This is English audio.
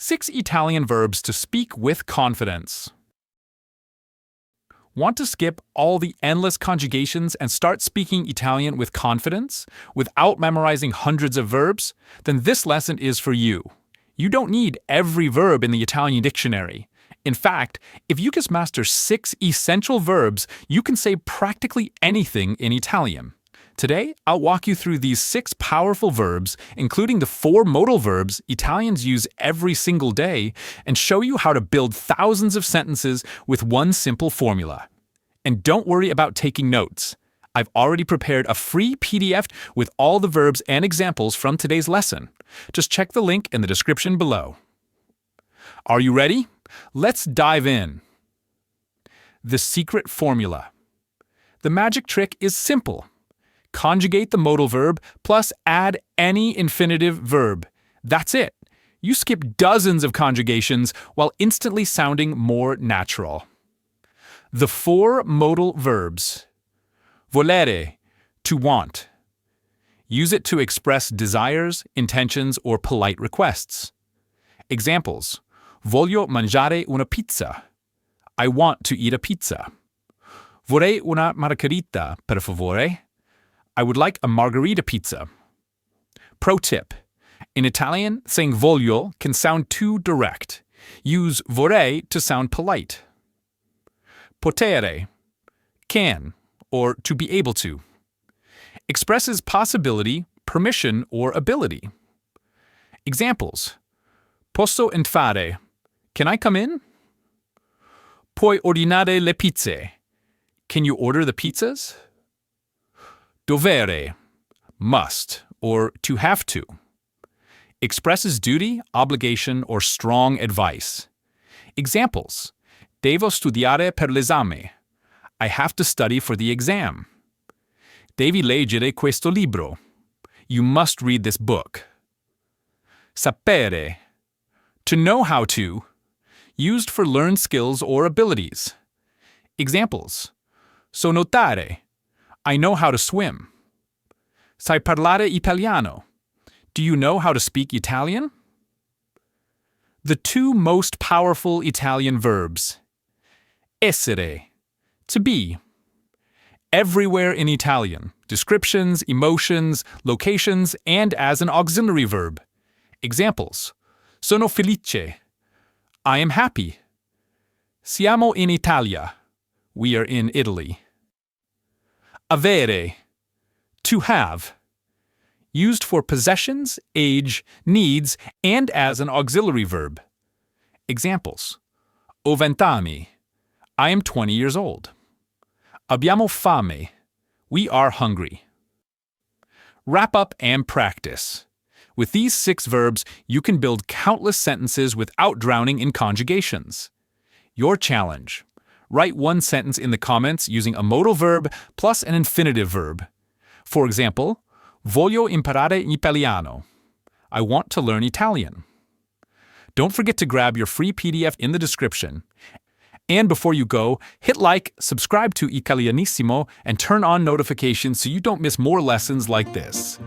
6 Italian verbs to speak with confidence. Want to skip all the endless conjugations and start speaking Italian with confidence, without memorizing hundreds of verbs? Then this lesson is for you. You don't need every verb in the Italian dictionary. In fact, if you just master 6 essential verbs, you can say practically anything in Italian. Today, I'll walk you through these 6 powerful verbs, including the 4 modal verbs Italians use every single day, and show you how to build thousands of sentences with one simple formula. And don't worry about taking notes. I've already prepared a free PDF with all the verbs and examples from today's lesson. Just check the link in the description below. Are you ready? Let's dive in. The secret formula. The magic trick is simple. Conjugate the modal verb plus add any infinitive verb. That's it. You skip dozens of conjugations while instantly sounding more natural. The 4 modal verbs. Volere, to want. Use it to express desires, intentions, or polite requests. Examples. Voglio mangiare una pizza. I want to eat a pizza. Vorrei una margherita, per favore. I would like a margherita pizza. Pro tip. In Italian, saying voglio can sound too direct. Use vorrei to sound polite. Potere. Can, or to be able to. Expresses possibility, permission, or ability. Examples. Posso entrare? Can I come in? Puoi ordinare le pizze? Can you order the pizzas? Dovere, must, or to have to. Expresses duty, obligation, or strong advice. Examples. Devo studiare per l'esame. I have to study for the exam. Devi leggere questo libro. You must read this book. Sapere, to know how to. Used for learned skills or abilities. Examples. So nuotare. I know how to swim. Sai parlare italiano? Do you know how to speak Italian? The 2 most powerful Italian verbs. Essere, to be. Everywhere in Italian, descriptions, emotions, locations, and as an auxiliary verb. Examples. Sono felice. I am happy. Siamo in Italia. We are in Italy. Avere, to have. Used for possessions, age, needs, and as an auxiliary verb. Examples. Ho 20 anni. I am 20 years old. Abbiamo fame. We are hungry. Wrap up and practice. With these 6 verbs, you can build countless sentences without drowning in conjugations. Your challenge. Write one sentence in the comments using a modal verb plus an infinitive verb. For example, voglio imparare italiano. I want to learn Italian. Don't forget to grab your free PDF in the description. And before you go, hit like, subscribe to Italianissimo, and turn on notifications so you don't miss more lessons like this.